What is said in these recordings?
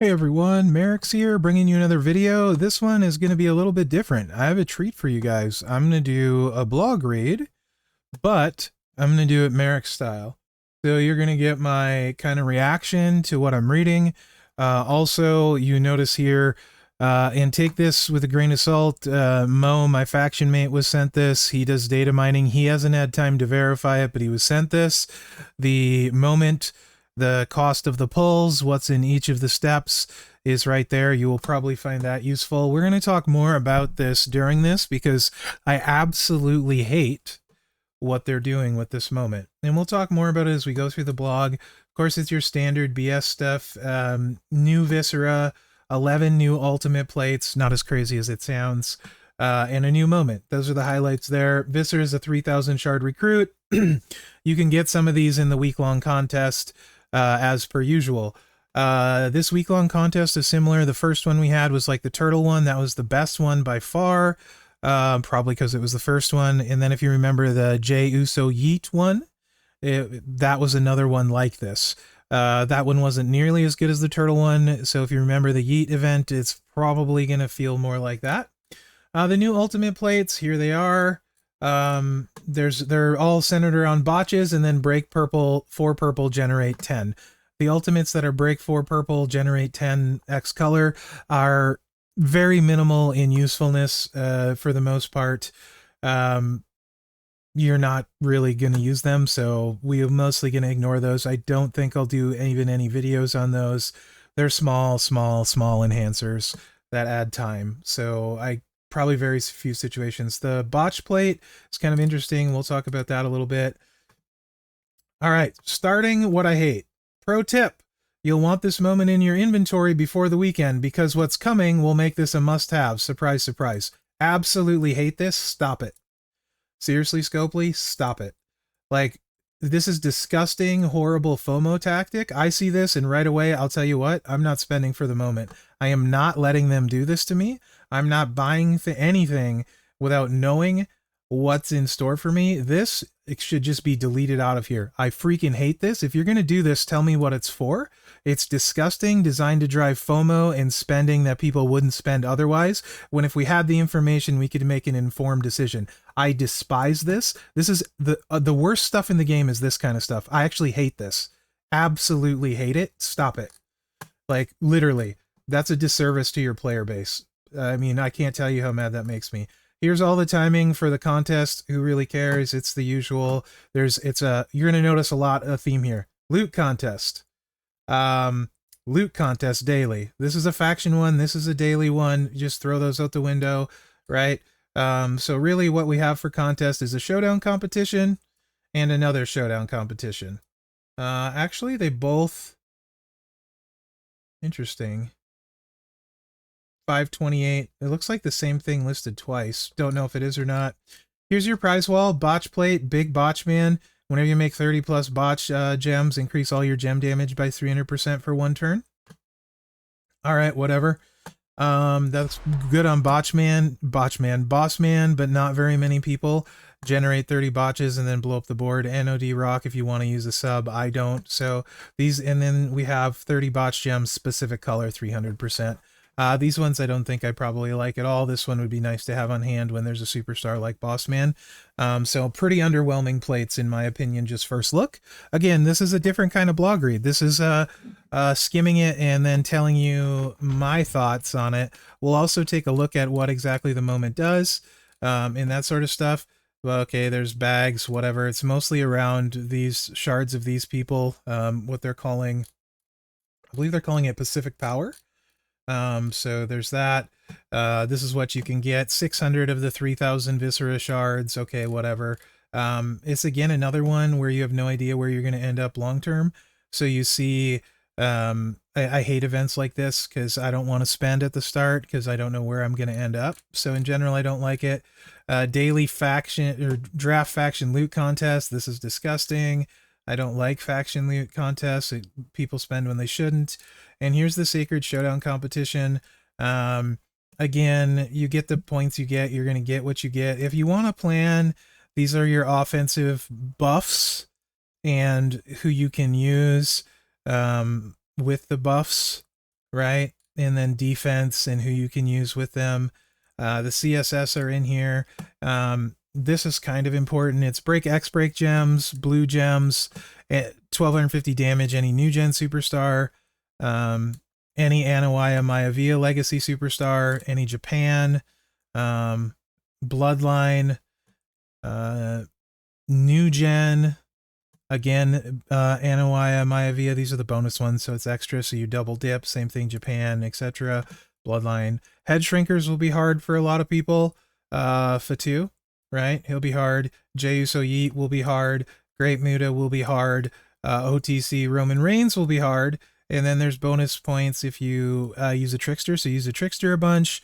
Hey everyone, Mherex here, bringing you another video. This one is going to be a little bit different. I have a treat for you guys. I'm going to do a blog read, but I'm going to do it Mherex style. So you're going to get my kind of reaction to what I'm reading. Also, you notice here, and take this with a grain of salt, Mo, my faction mate, was sent this. He does data mining. He hasn't had time to verify it, but he was sent this. The moment, the cost of the pulls, what's in each of the steps is right there. You will probably find that useful. We're going to talk more about this during this because I absolutely hate what they're doing with this moment. And we'll talk more about it as we go through the blog. Of course, it's your standard BS stuff. New Viscera, 11 new ultimate plates, not as crazy as it sounds, and a new moment. Those are the highlights there. Viscera is a 3,000 shard recruit. You can get some of these in the week-long contest as per usual. This week-long contest is similar. The first one we had was like the turtle one. That was the best one by far, probably because it was the first one. And then if you remember the Jey Uso Yeet one, that was another one like this. That one wasn't nearly as good as the turtle one, so if you remember the Yeet event, it's probably going to feel more like that. The new ultimate plates, here they are. They're all centered around botches, and then break purple, 4 purple, generate 10. The ultimates that are break 4 purple, generate 10 X color are very minimal in usefulness for the most part. You're not really going to use them, so we're mostly going to ignore those. I don't think I'll do even any videos on those. They're small enhancers that add time, so I probably very few situations. The botch plate is kind of interesting. We'll talk about that a little bit. All right, starting what I hate. Pro tip, you'll want this moment in your inventory before the weekend because what's coming will make this a must-have. Surprise, surprise. Absolutely hate this. Stop it. Seriously, Scopely, stop it. Like, this is disgusting, horrible FOMO tactic. I see this, and right away, I'll tell you what, I'm not spending for the moment. I am not letting them do this to me. I'm not buying anything without knowing what's in store for me. This, it should just be deleted out of here. I freaking hate this. If you're going to do this, tell me what it's for. It's disgusting, designed to drive FOMO and spending that people wouldn't spend otherwise, when if we had the information, we could make an informed decision. I despise this. This is the worst stuff in the game is this kind of stuff. I actually hate this. Absolutely hate it. Stop it. Like, literally, that's a disservice to your player base. I mean, I can't tell you how mad that makes me. Here's all the timing for the contest. Who really cares? It's the usual. You're going to notice a lot of theme here. Loot contest. Loot contest daily. This is a faction one. This is a daily one. Just throw those out the window, right? So really what we have for contest is a showdown competition and another showdown competition. Actually, they both... Interesting. 528. It looks like the same thing listed twice. Don't know if it is or not. Here's your prize wall. Botch plate, big botch man. Whenever you make 30 plus botch gems, increase all your gem damage by 300% for 1 turn. All right, whatever. That's good on boss man, but not very many people. Generate 30 botches and then blow up the board. NOD rock if you want to use a sub. I don't. So these, and then we have 30 botch gems, specific color, 300%. These ones I don't think I probably like at all. This one would be nice to have on hand when there's a superstar like Boss Man. So pretty underwhelming plates in my opinion, just first look. Again, this is a different kind of blog read. This is skimming it and then telling you my thoughts on it. We'll also take a look at what exactly the moment does and that sort of stuff. Well, okay, there's bags, whatever. It's mostly around these shards of these people, what they're calling, I believe they're calling it Pacific Power. So there's that. This is what you can get. 600 of the 3,000 Viscera shards. Okay, whatever. It's again another one where you have no idea where you're going to end up long term. So you see, I hate events like this because I don't want to spend at the start because I don't know where I'm going to end up. So in general, I don't like it. Daily faction or draft faction loot contest. This is disgusting. I don't like faction loot contests. People spend when they shouldn't. And here's the Sacred Showdown competition. Again, you get the points you get. You're going to get what you get. If you want to plan, these are your offensive buffs and who you can use with the buffs, right? And then defense and who you can use with them. The CSS are in here. This is kind of important. It's break X break gems, blue gems, 1250 damage, any new gen superstar, any Anawaya Maivia legacy superstar, any Japan, bloodline, new gen, again, Anawaya Maivia, these are the bonus ones, so it's extra, so you double dip, same thing, Japan, etc. Bloodline. Head shrinkers will be hard for a lot of people. Fatu, right? He'll be hard. Jeyuso Yeet will be hard. Great Muta will be hard. OTC Roman Reigns will be hard. And then there's bonus points if you use a Trickster, so use a Trickster a bunch.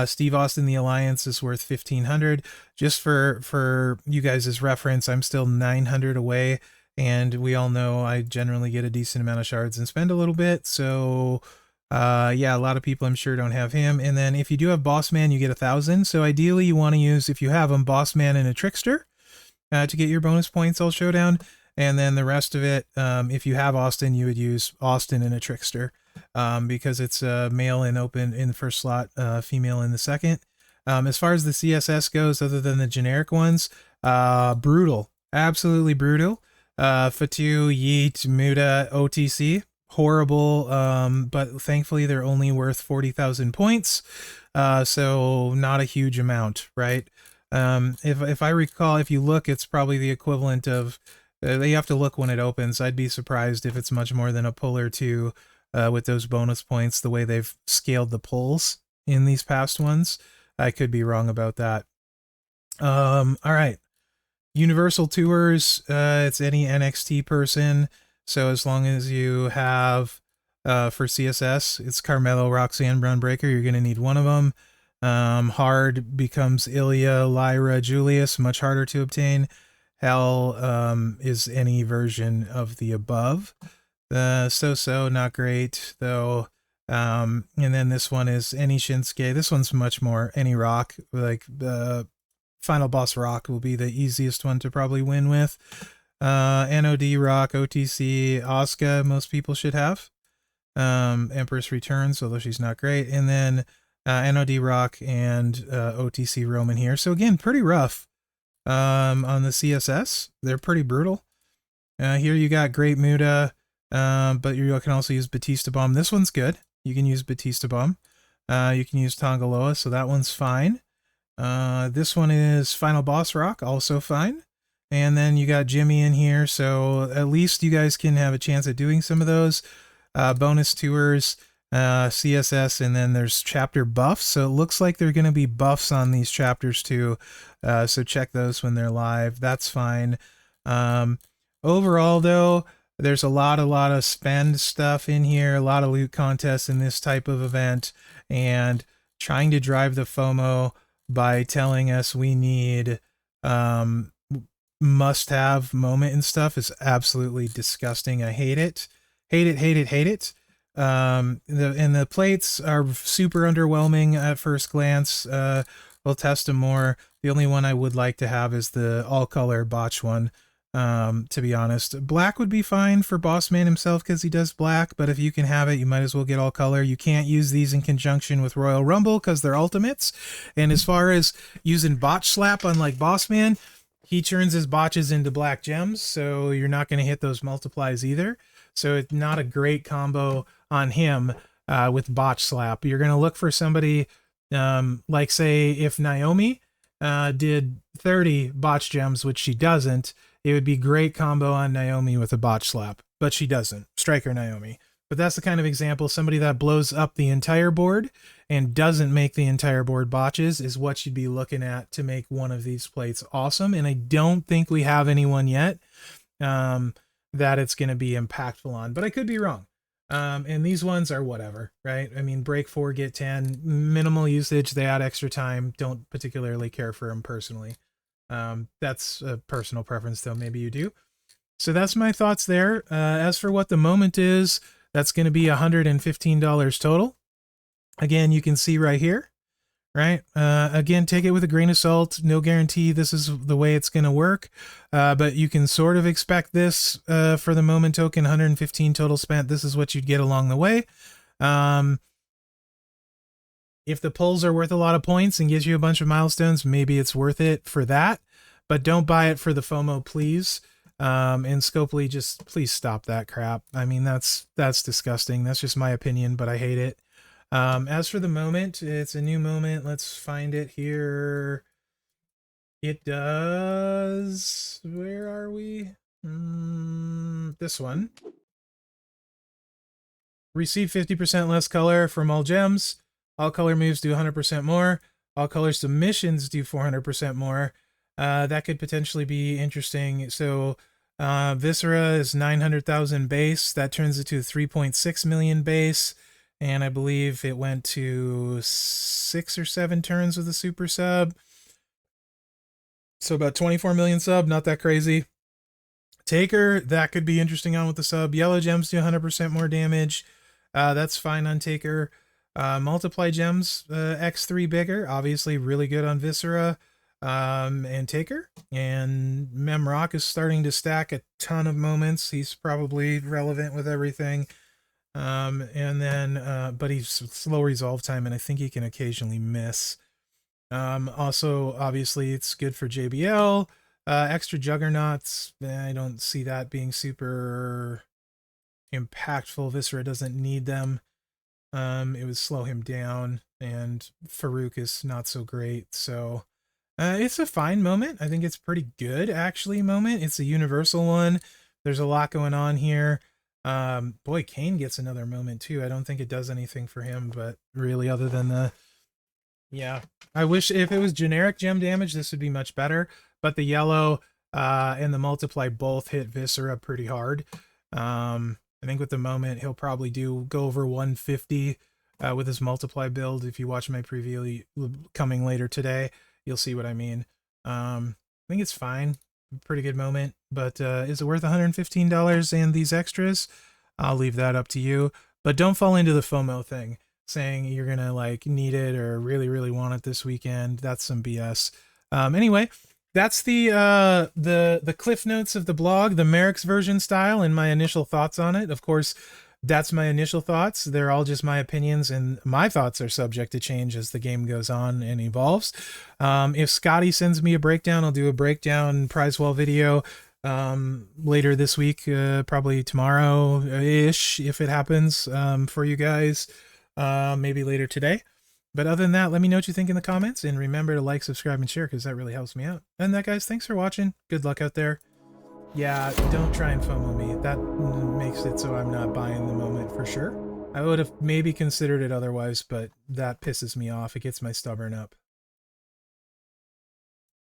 Steve Austin, the Alliance is worth 1,500. Just for you guys' reference, I'm still 900 away, and we all know I generally get a decent amount of shards and spend a little bit, so yeah, a lot of people I'm sure don't have him. And then if you do have Boss Man, you get 1,000. So ideally you want to use, if you have him, Boss Man and a Trickster to get your bonus points all Showdown. And then the rest of it, if you have Austin, you would use Austin and a Trickster because it's male in open in the first slot, female in the second. As far as the CSS goes, other than the generic ones, brutal, absolutely brutal. Fatu, Yeet, Muta, OTC, horrible, but thankfully they're only worth 40,000 points, so not a huge amount, right? If I recall, if you look, it's probably the equivalent of, you have to look when it opens. I'd be surprised if it's much more than a pull or two with those bonus points, the way they've scaled the pulls in these past ones. I could be wrong about that. All right. Universal Tours, it's any NXT person. So as long as you have, for CSS, it's Carmelo, Roxanne, Brown Breaker, you're going to need one of them. Hard becomes Ilya, Lyra, Julius, much harder to obtain. Hell is any version of the above. So-so, not great, though. And then this one is any Shinsuke. This one's much more any rock, like the Final Boss Rock will be the easiest one to probably win with. NOD Rock, OTC, Asuka, most people should have. Empress Returns, although she's not great. And then NOD Rock and OTC Roman here. So again, pretty rough on the CSS. They're pretty brutal. Here you got Great Muta, but you can also use Batista Bomb. This one's good. You can use Batista Bomb. You can use Tongaloa, so that one's fine. This one is Final Boss Rock, also fine. And then you got Jimmy in here, so at least you guys can have a chance at doing some of those. Bonus tours, CSS, and then there's chapter buffs. So it looks like there are going to be buffs on these chapters too. So check those when they're live. That's fine. Overall, though, there's a lot of spend stuff in here, a lot of loot contests in this type of event, and trying to drive the FOMO by telling us we need must-have moment and stuff is absolutely disgusting. I hate it. Hate it, hate it, hate it. The plates are super underwhelming at first glance. We'll test them more. The only one I would like to have is the all-color botch one. To be honest, black would be fine for Boss Man himself because he does black, but if you can have it, you might as well get all color. You can't use these in conjunction with Royal Rumble because they're ultimates. And as far as using botch slap, unlike Boss Man, he turns his botches into black gems, so you're not going to hit those multiplies either. So it's not a great combo on him with botch slap. You're going to look for somebody like, say, if Naomi did 30 botch gems, which she doesn't, it would be great combo on Naomi with a botch slap, but she doesn't. Striker Naomi. But that's the kind of example, somebody that blows up the entire board and doesn't make the entire board botches is what you'd be looking at to make one of these plates awesome. And I don't think we have anyone yet that it's going to be impactful on, but I could be wrong. And these ones are whatever, right? I mean, break 4, get 10, minimal usage, they add extra time. Don't particularly care for them personally. That's a personal preference though. Maybe you do. So that's my thoughts there. As for what the moment is, that's going to be $115 total. Again, you can see right here, right? Again, take it with a grain of salt. No guarantee this is the way it's going to work. But you can sort of expect this for the moment token, 115 total spent. This is what you'd get along the way. If the pulls are worth a lot of points and gives you a bunch of milestones, maybe it's worth it for that. But don't buy it for the FOMO, please. And Scopely, just please stop that crap. I mean, that's disgusting. That's just my opinion, but I hate it. As for the moment, it's a new moment. Let's find it here. It does. Where are we? This one. Receive 50% less color from all gems. All color moves do 100% more. All color submissions do 400% more. That could potentially be interesting. So Viscera is 900,000 base. That turns it to 3.6 million base. And I believe it went to 6 or 7 turns with a super sub. So about 24 million sub, not that crazy. Taker, that could be interesting on with the sub. Yellow gems do 100% more damage. That's fine on Taker. Multiply gems, X3 bigger, obviously really good on Viscera and Taker. And Mherex is starting to stack a ton of moments. He's probably relevant with everything. And then, but he's slow resolve time, and I think he can occasionally miss. Also, obviously, it's good for JBL. Extra Juggernauts, I don't see that being super impactful. Viscera doesn't need them. It would slow him down, and Farouk is not so great. So it's a fine moment. I think it's pretty good, actually, moment. It's a universal one. There's a lot going on here. Boy, Kane gets another moment, too. I don't think it does anything for him, but really, other than the... Yeah, I wish if it was generic gem damage, this would be much better. But the yellow and the multiply both hit Viscera pretty hard. I think with the moment, he'll probably go over 150 with his multiply build. If you watch my preview coming later today, you'll see what I mean. I think it's fine. Pretty good moment. But is it worth $115 and these extras? I'll leave that up to you. But don't fall into the FOMO thing, saying you're going to like need it or really, really want it this weekend. That's some BS. Anyway, that's the cliff notes of the blog, the Mherex version style, and my initial thoughts on it. Of course, that's my initial thoughts. They're all just my opinions, and my thoughts are subject to change as the game goes on and evolves. If Scotty sends me a breakdown, I'll do a breakdown prize wall video later this week, probably tomorrow-ish, if it happens, for you guys. Maybe later today. But other than that, let me know what you think in the comments, and remember to like, subscribe, and share, because that really helps me out. And that, guys, thanks for watching. Good luck out there. Yeah, don't try and FOMO me. That makes it so I'm not buying the moment for sure. I would have maybe considered it otherwise, but that pisses me off. It gets my stubborn up.